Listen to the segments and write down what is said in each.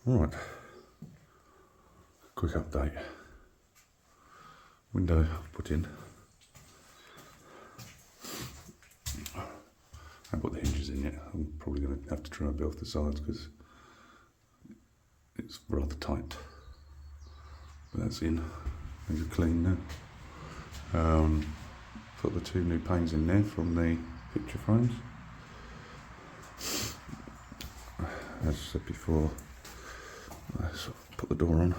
Right, quick update. Window put in. I haven't put the hinges in yet. I'm probably going to have to trim a bit off the sides because it's rather tight. But that's in. These are clean now. Put the 2 new panes in there from the picture frames. As I said before, I sort of put the door on.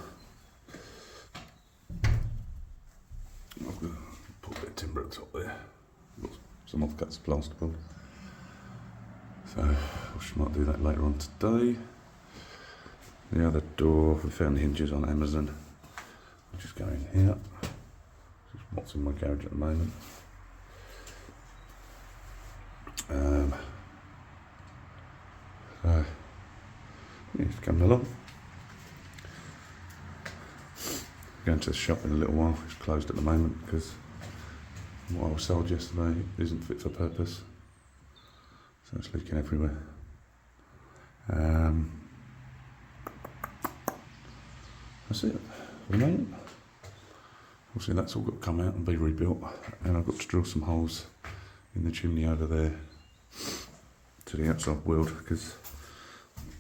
I've got put a bit of timber at the top there. Got some offcuts of plasterboard. So I might do that later on today. The other door, we found the hinges on Amazon. I'll just go in here. Just what's in my garage at the moment. So yeah, it's coming along. Going to the shop in a little while. It's closed at the moment because what I was sold yesterday isn't fit for purpose. So it's leaking everywhere. That's it for the moment. Obviously that's all got to come out and be rebuilt, and I've got to drill some holes in the chimney over there to the outside world, because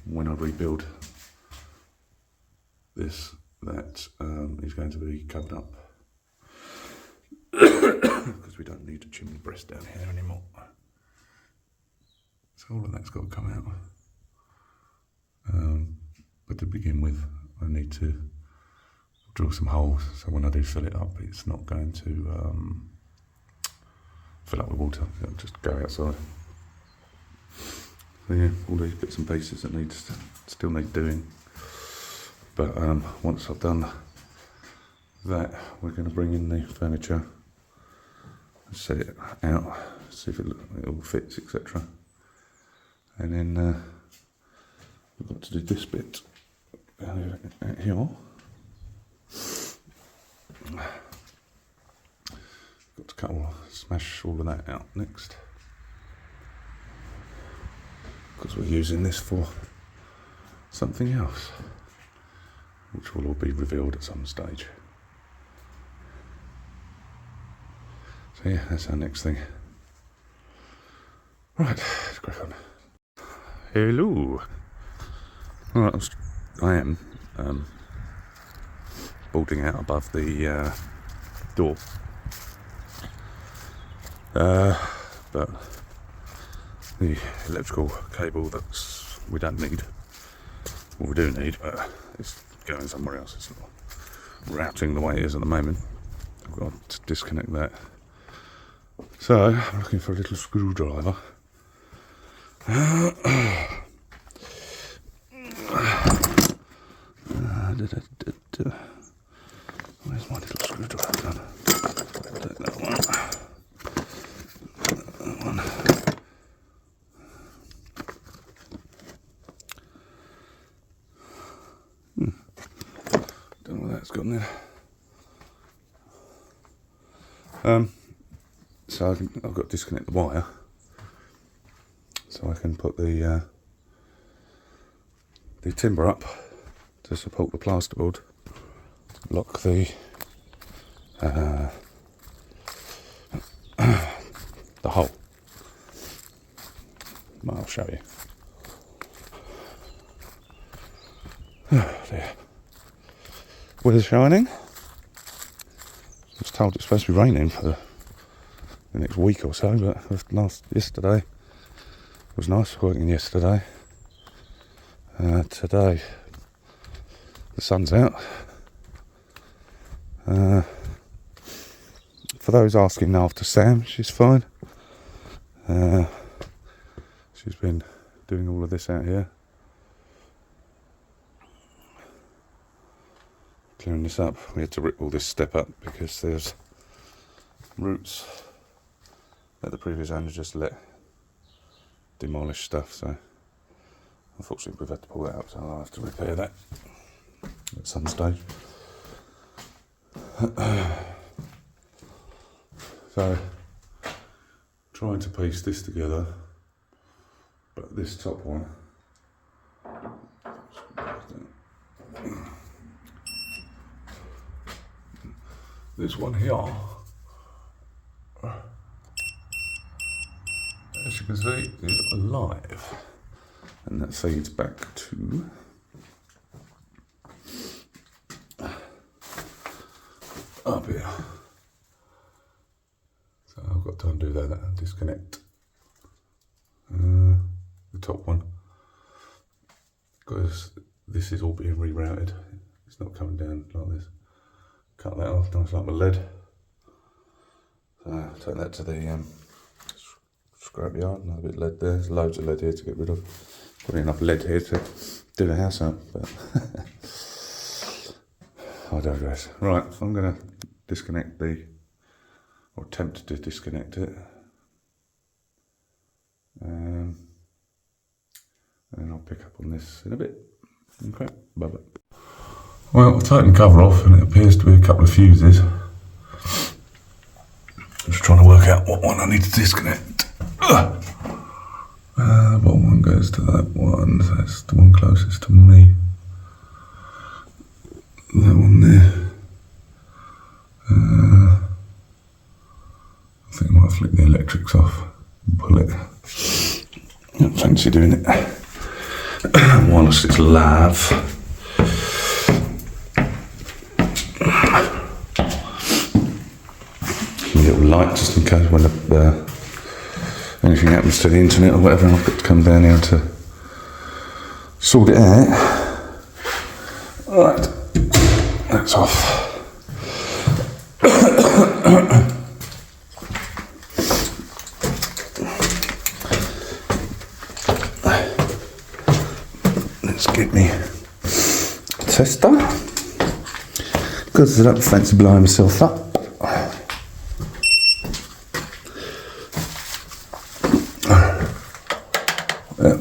when I rebuild this, that is going to be covered up because we don't need a chimney breast down here anymore. So all of that's got to come out. But to begin with, I need to drill some holes so when I do fill it up, it's not going to fill up with water. It'll just go outside. So yeah, all these bits and pieces that still need doing. But once I've done that, we're going to bring in the furniture, set it out, see if it all fits, etc. And then we've got to do this bit out here. Got to smash all of that out next, because we're using this for something else, which will all be revealed at some stage. So yeah, that's our next thing. Right, let's crack on. Hello. Right, I am boarding out above the door, but the electrical cable we don't need, well, we do need, but it's going somewhere else. It's not routing the way it is at the moment. I've got to disconnect that. So I'm looking for a little screwdriver. Where's my little screwdriver gun? Take that one. That one. Don't know what that's gone there. So I've got to disconnect the wire so I can put the timber up to support the plasterboard. Lock the hole. I'll show you. There. Weather's shining. I was told it's supposed to be raining for the next week or so, but yesterday was nice working yesterday. Today the sun's out. For those asking after Sam, she's fine. She's been doing all of this out here, clearing this up. We had to rip all this step up because there's roots that the previous owner just let demolish stuff, so unfortunately we've had to pull that up, so I'll have to repair that at some stage. So trying to piece this together, but this top one this one here, as you can see, is live, and that feeds back to up here. So I've got to undo that and disconnect the top one, because this is all being rerouted. It's not coming down like this. Cut that off, nice like my lead. So take that to the scrap yard. Another bit of lead there. There's loads of lead here to get rid of. Got enough lead here to do the house up, but I digress. Right, I'm going to disconnect or attempt to disconnect it. And then I'll pick up on this in a bit. Okay, bye-bye. Well, I've taken the cover off and it appears to be a couple of fuses. I'm just trying to work out what one I need to disconnect. The bottom one goes to that one, so that's the one closest to me. That one there. I think I might flick the electrics off and pull it. Don't fancy doing it whilst it's live. A little light just in case when anything happens to the internet or whatever, and I've got to come down here to sort it out. Right, that's off. Let's get me a tester, because I don't fancy blowing myself up.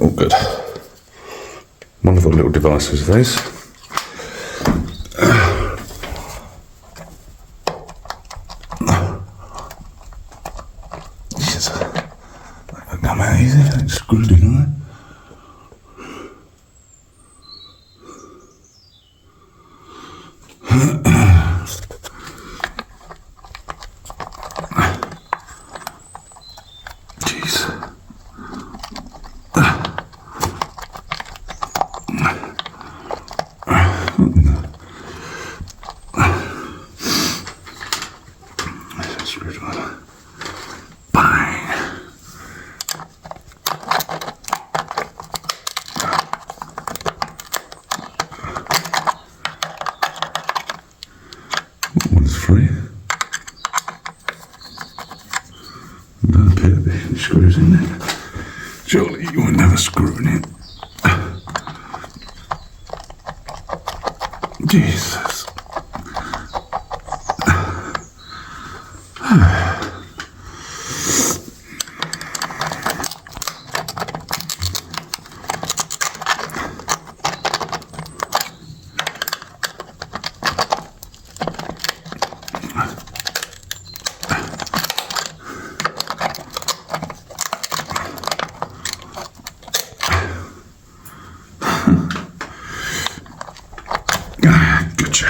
All good. Wonderful little devices, these. Yes, that come out easy. It's screwed in, right? One's free. Don't appear to be any screws in there. Surely you wouldn't have a screw in it. Jesus. Gotcha.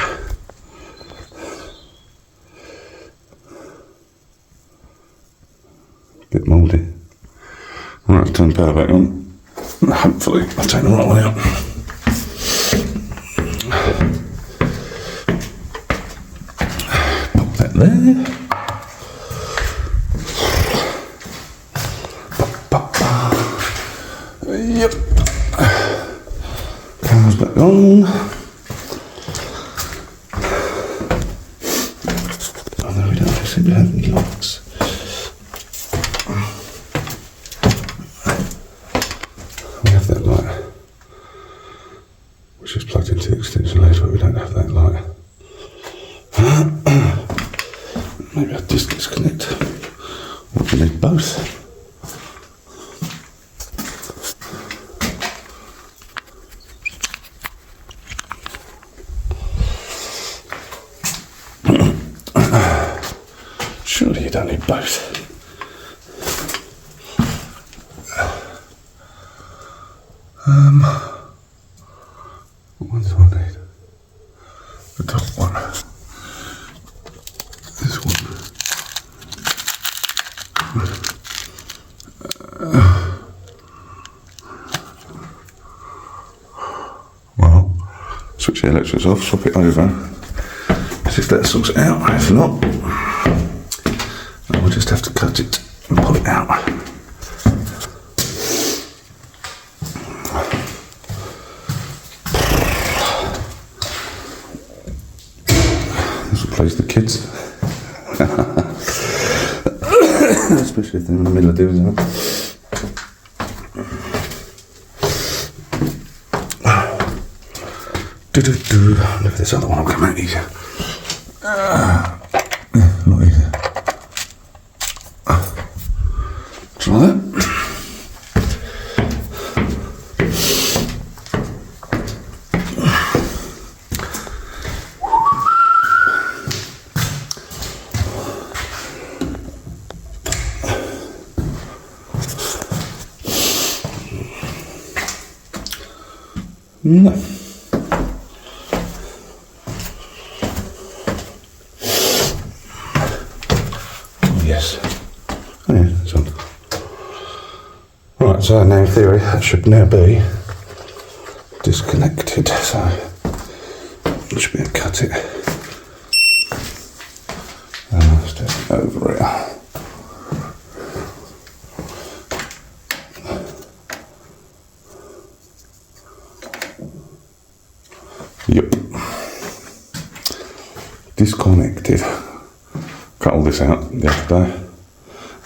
Bit mouldy. Alright, turn the power back on. Hopefully I'll take the right one out. Pop that there. Yep. Power's back on. Oh no, we don't seem to have any locks. We have that light, which is plugged into the extension lead, but we don't have that light. Maybe I'll just disconnect. Or we need both. Surely you don't need both. What one do I need? The top one. well, switch the electrics off, swap it over. See if that sorts it out. If not, we'll just have to cut it and pull it out. This will please the kids. Especially if they're in the middle of doing something. Look at this other one, will come out easier. Not easier. Try that. No. Yes. Oh yeah, it's on. Right, so now in theory that should now be disconnected, so I should be able to cut it. Let's do it over here. Yep. Disconnected. Cut all this out the other day.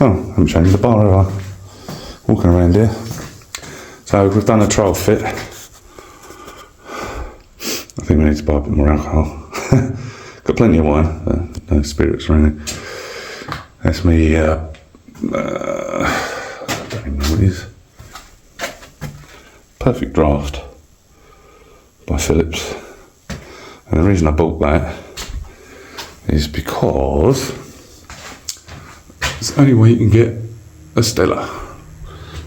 Oh, I haven't changed the bar, have I? Walking around here. So we've done a trial fit. I think we need to buy a bit more alcohol. Got plenty of wine, no spirits or anything. That's me, I don't even know what it is. Perfect Draft by Phillips. And the reason I bought that is because it's the only way you can get a Stella.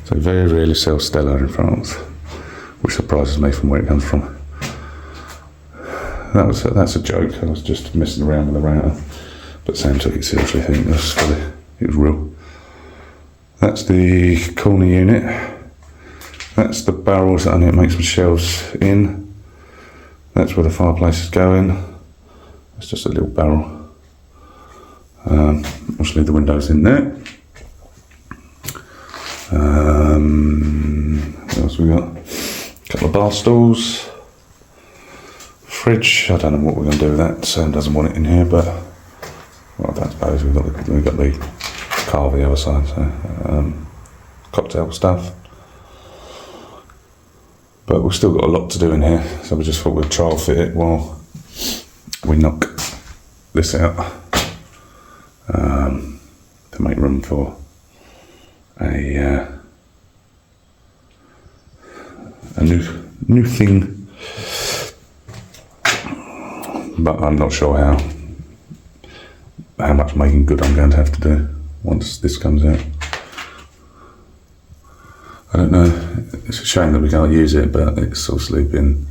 So very rarely sell Stella in France, which surprises me from where it comes from. That's a joke. I was just messing around with the router, but Sam took it seriously. I think it was real. That's the corner unit. That's the barrels that I need to make some shelves in. That's where the fireplace is going. It's just a little barrel. I'll just leave the windows in there. What else we got? A couple of bar stools. Fridge. I don't know what we're going to do with that. Sam doesn't want it in here, but well, I don't suppose we've got the car on the other side. So cocktail stuff. But we've still got a lot to do in here, so we just thought we'd trial fit it while we knock this out to make room for a new thing. But I'm not sure how much making good I'm going to have to do once this comes out. I don't know, it's a shame that we can't use it, but it's obviously been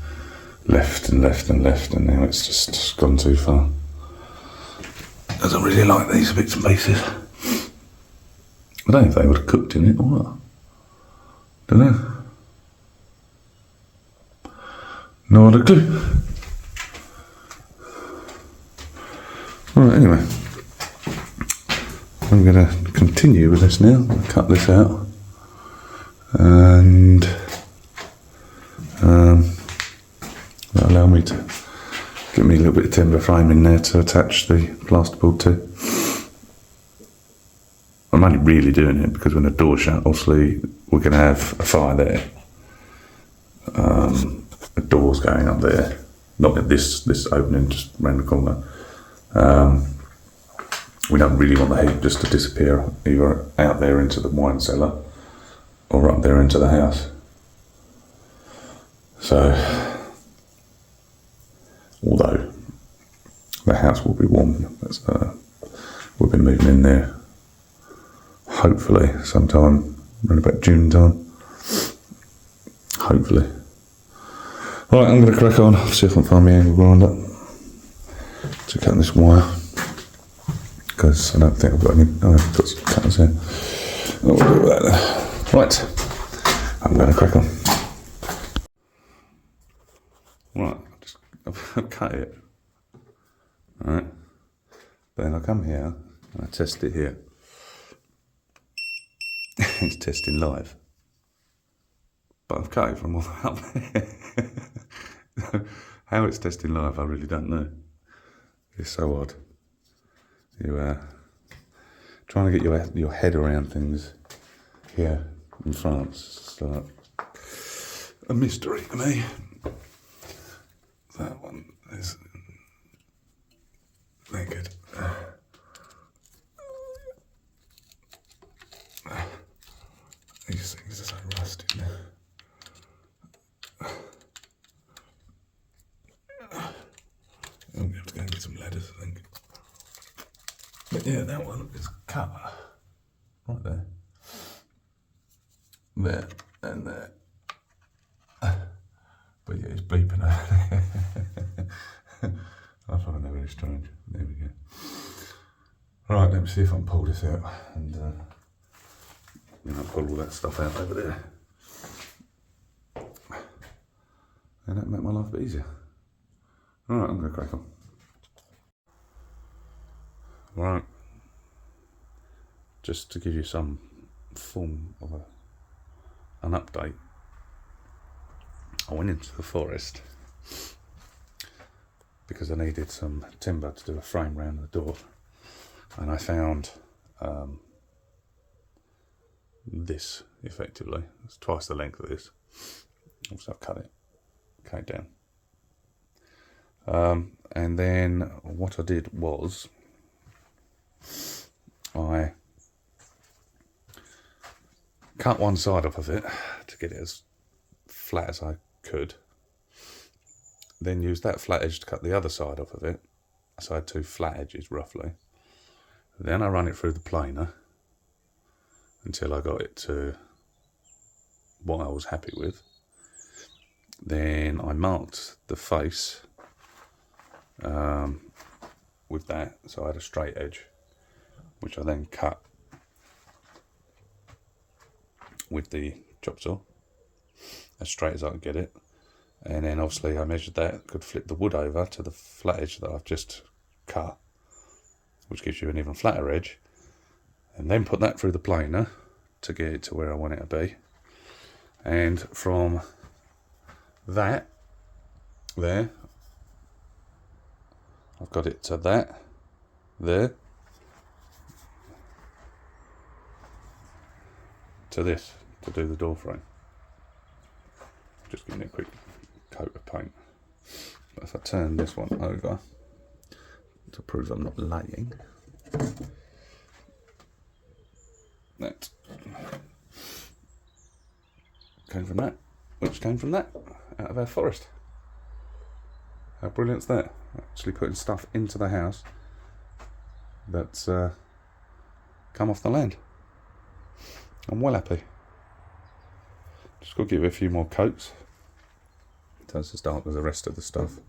left and left and left, and now it's just gone too far. I don't really like these bits and pieces. I don't know if they would have cooked in it or what. Don't know. No other clue. Alright, anyway. I'm going to continue with this now. I'll cut this out. And that'll allow me to get me a little bit of timber frame in there to attach the plasterboard to. I'm only really doing it because when the door's shut, obviously we're going to have a fire there. The door's going up there, not at this opening just round the corner. We don't really want the heat just to disappear either out there into the wine cellar or up there into the house. So, although the house will be warm, we'll be moving in there hopefully sometime around about June time. Hopefully. Right, I'm going to crack on, see if I can find my angle grinder to cut this wire, because I don't think I've got any. Oh, I've got some cutters here. We'll do that then. Right, I'm going to crack on. Right, I've cut it. Alright. Then I come here and I test it here. It's testing live. But I've cut it from all the way up there. How it's testing live, I really don't know. It's so odd. You trying to get your head around things here in France. It's like a mystery to me. That one is naked. These things are so rusty now. I'm going to have to go and get some ladders, I think. But yeah, that one is cut right there. There and there. But yeah, it's bleeping over there. I find that very strange. There we go. Right, let me see if I can pull this out and I'll pull all that stuff out over there. And that'll make my life a bit easier. Alright, I'm going to crack on. Right. Just to give you some form of an update, I went into the forest because I needed some timber to do a frame round the door, and I found this effectively. It's twice the length of this. So I cut it down. And then what I did was I cut one side off of it to get it as flat as I could, then used that flat edge to cut the other side off of it, so I had two flat edges roughly. Then I run it through the planer until I got it to what I was happy with. Then I marked the face with that, so I had a straight edge, which I then cut with the chop saw as straight as I could get it. And then obviously I measured that, could flip the wood over to the flat edge that I've just cut, which gives you an even flatter edge, and then put that through the planer to get it to where I want it to be. And from that there, I've got it to that there to this to do the door frame. Just giving it a quick coat of paint. But if I turn this one over to prove I'm not laying, that came from that, which came from that, out of our forest. How brilliant's that? Actually putting stuff into the house that's come off the land. I'm well happy. Just got to give it a few more coats. It does as dark as the rest of the stuff.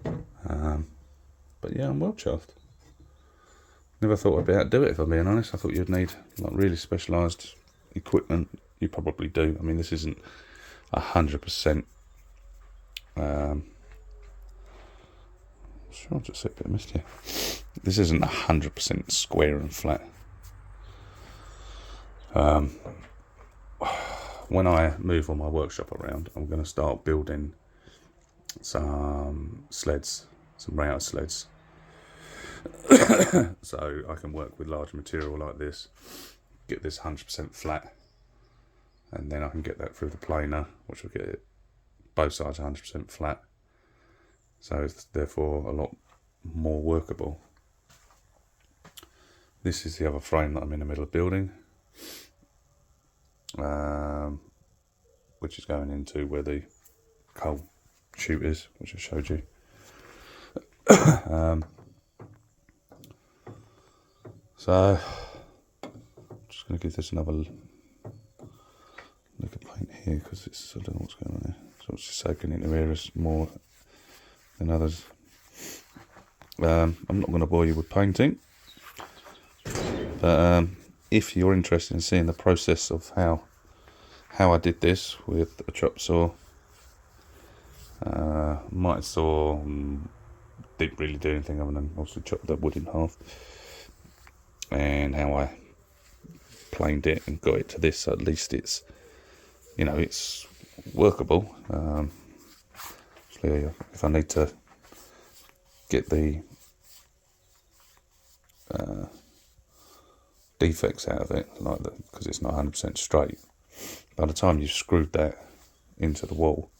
But yeah, I'm well chuffed. Never thought I'd be able to do it, if I'm being honest. I thought you'd need like really specialised equipment. You probably do. I mean, this isn't 100%. Sure, I'll just see a bit of mist here. This isn't 100% square and flat. When I move all my workshop around, I'm going to start building some sleds, some router sleds, so I can work with large material like this, get this 100% flat, and then I can get that through the planer, which will get it both sides 100% flat, so it's therefore a lot more workable. This is the other frame that I'm in the middle of building, which is going into where the coal chute is, which I showed you. So I'm just going to give this another look at paint here, because I don't know what's going on there. So it's just soaking into areas more than others. I'm not going to bore you with painting, but if you're interested in seeing the process of how I did this with a chop saw, might saw, didn't really do anything other than obviously chop that wood in half, and how I planed it and got it to this. So at least it's, you know, it's workable. If I need to get the defects out of it, like because it's not 100% straight, by the time you've screwed that into the wall,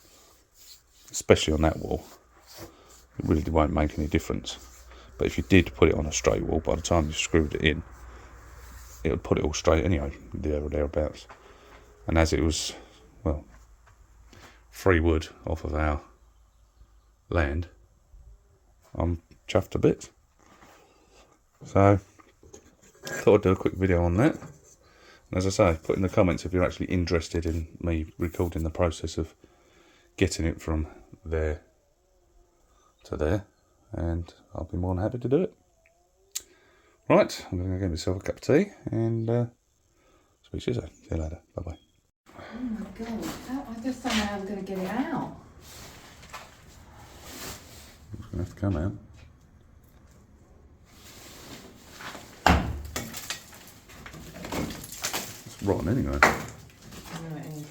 especially on that wall, it really won't make any difference. But if you did put it on a straight wall, by the time you screwed it in, it would put it all straight anyway, there or thereabouts. And as it was, well, free wood off of our land, I'm chuffed a bit. So thought I'd do a quick video on that. And as I say, put in the comments if you're actually interested in me recording the process of getting it from there to there, and I'll be more than happy to do it. Right, I'm going to go get myself a cup of tea and speak to you soon. See you later. Bye bye. Oh my god, I just don't know how I'm going to get it out. It's going to have to come out. It's rotten anyway. I know it is.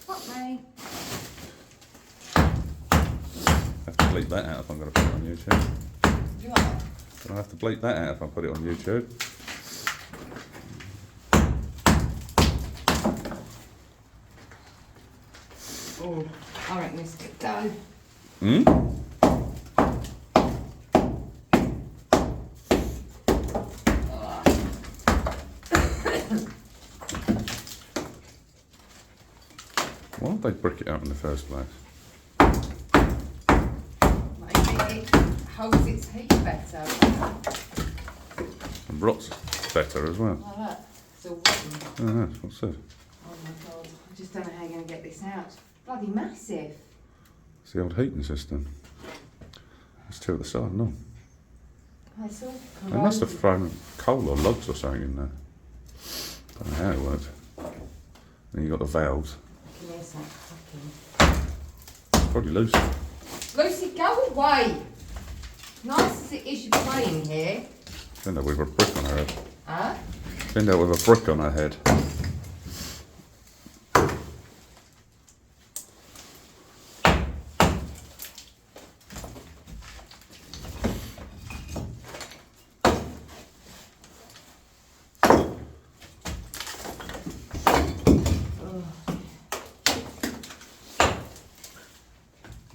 Fuck me. I have to bleep that out if I'm going to put it on YouTube. You are? I'll have to bleep that out if I put it on YouTube. Oh, I reckon this could go. Why did they brick it up in the first place? Maybe it holds its heat better. And rots better as well. Oh look, it's all rotten. Oh, that's what's it. Oh my god, I just don't know how you're going to get this out. It's bloody massive. It's the old heating system. There's two at the side, no. It's all They must have corroded. thrown coal or logs or something in there. Don't know how it worked. Then you got the valves. Can you hear something fucking... Probably loose. Lucy, go away! Nice as it is you're playing here. End up with a brick on her head. Huh? End up with a brick on her head.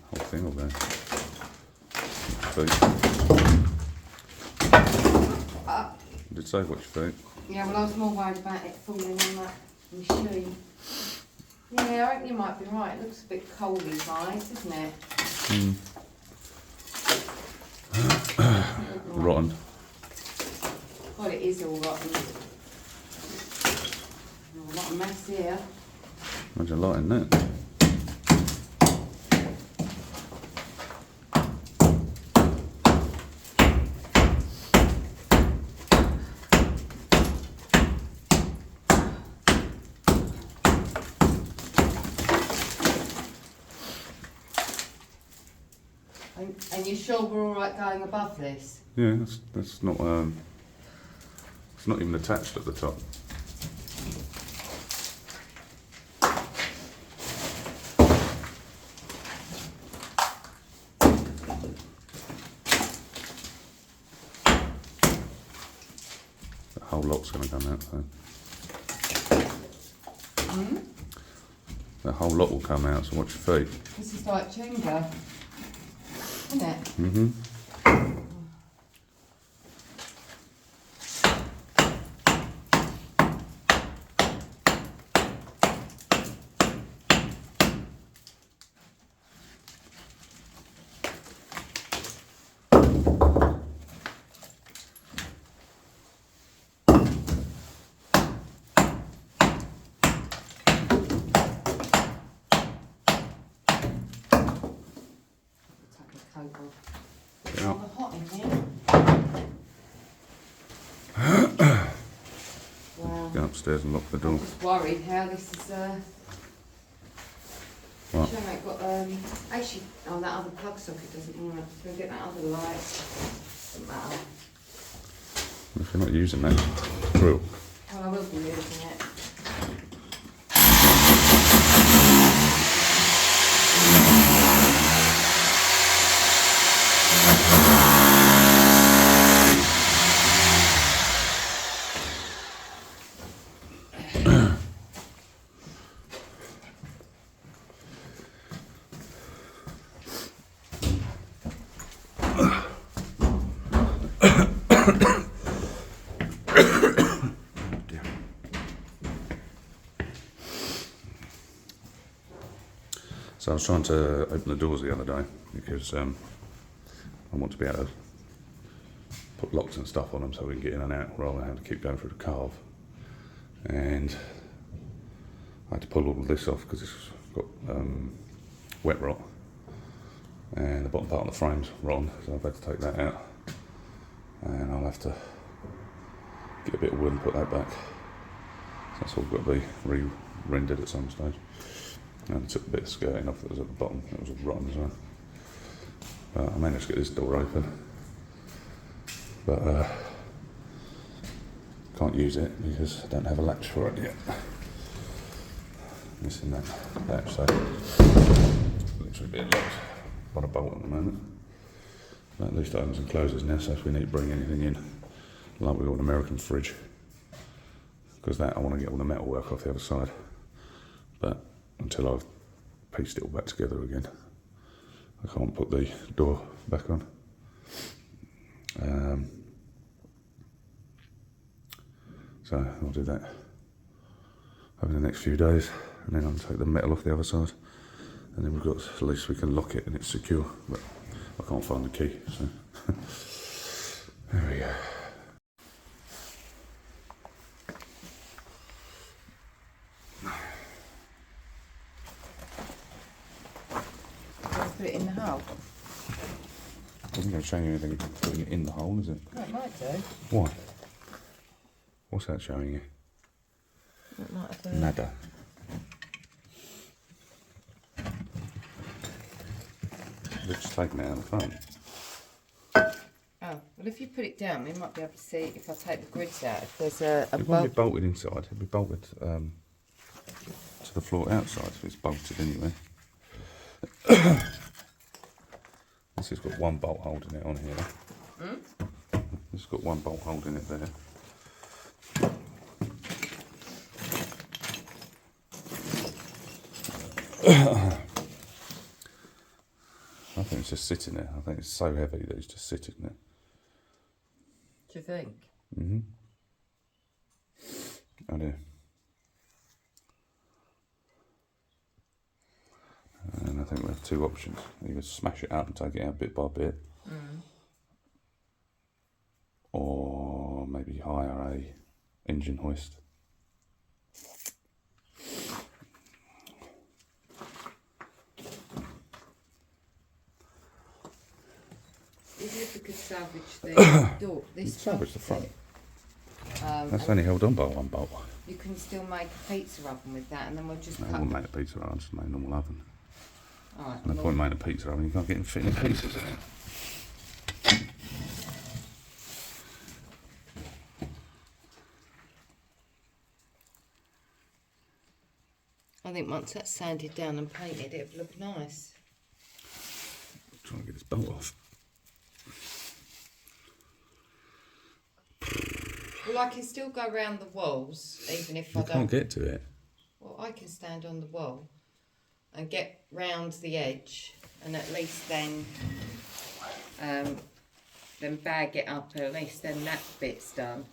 Whole thing will go. Did say watch your feet. Yeah, well I was more worried about it falling on that machine. Yeah, I reckon you might be right. It looks a bit cold inside, isn't it? Rotten. Well, it is all rotten. Oh, a lot of mess here. Imagine lighting that. And you're sure we're all right going above this? Yeah, that's not it's not even attached at the top. The whole lot's going to come out though. The whole lot will come out, so watch your feet. This is like Jenga, isn't it? Mm-hmm. It's rather hot in here. Wow. Go upstairs and lock the I'm door. just worried how this is. What? Sure, I got actually. Oh, that other plug socket doesn't want to. Go get that other light. Doesn't matter. If you're not using that grill. Well, I will be using it. Dear. So I was trying to open the doors the other day because I want to be able to put locks and stuff on them so we can get in and out rather than having to keep going through the carve. And I had to pull all of this off because it's got wet rot and the bottom part of the frame's rotten, so I've had to take that out. And I'll have to get a bit of wood and put that back. So that's all got to be re-rendered at some stage. And I took a bit of skirting off that was at the bottom, that was all rotten as well. But I managed to get this door open. But can't use it because I don't have a latch for it yet. Missing that latch, so literally being locked on a bolt at the moment. But at least it opens and closes now, so if we need to bring anything in, like we've got an American fridge, because that I want to get all the metal work off the other side. But until I've pieced it all back together again, I can't put the door back on. So I'll do that over the next few days, and then I'll take the metal off the other side, and then we've got, at least we can lock it and it's secure. But I can't find the key, so there we go. Put it in the hole. Doesn't going to show you anything putting it in the hole, is it? Oh, it might do. Why? What's that showing you? It might have Nada. They've just taken it out of the front. Oh, well, if you put it down, we might be able to see if I take the grids out. If there's a It won't be bolt. bolted inside, it'll be bolted to the floor outside, so it's bolted anyway. This has got one bolt holding it on here. This has got one bolt holding it there. I think it's just sitting there. I think it's so heavy that it's just sitting there. Do you think? I do. And I think we have two options. Either smash it out and take it out bit by bit, or maybe hire a engine hoist. Even if we could salvage the door, this Salvage the front. bit, That's and only held on by one bolt. you can still make a pizza oven with that, and then we'll just I cut. wouldn't make a pizza oven, just make a normal oven. All right. And the point of making a pizza oven, you can't get them fitting pieces in it. I think once that's sanded down and painted, it'll look nice. Trying to get this bolt off. Well, I can still go around the walls, even if You I don't. can't get to it. Well, I can stand on the wall and get round the edge, and at least then bag it up. At least then that bit's done.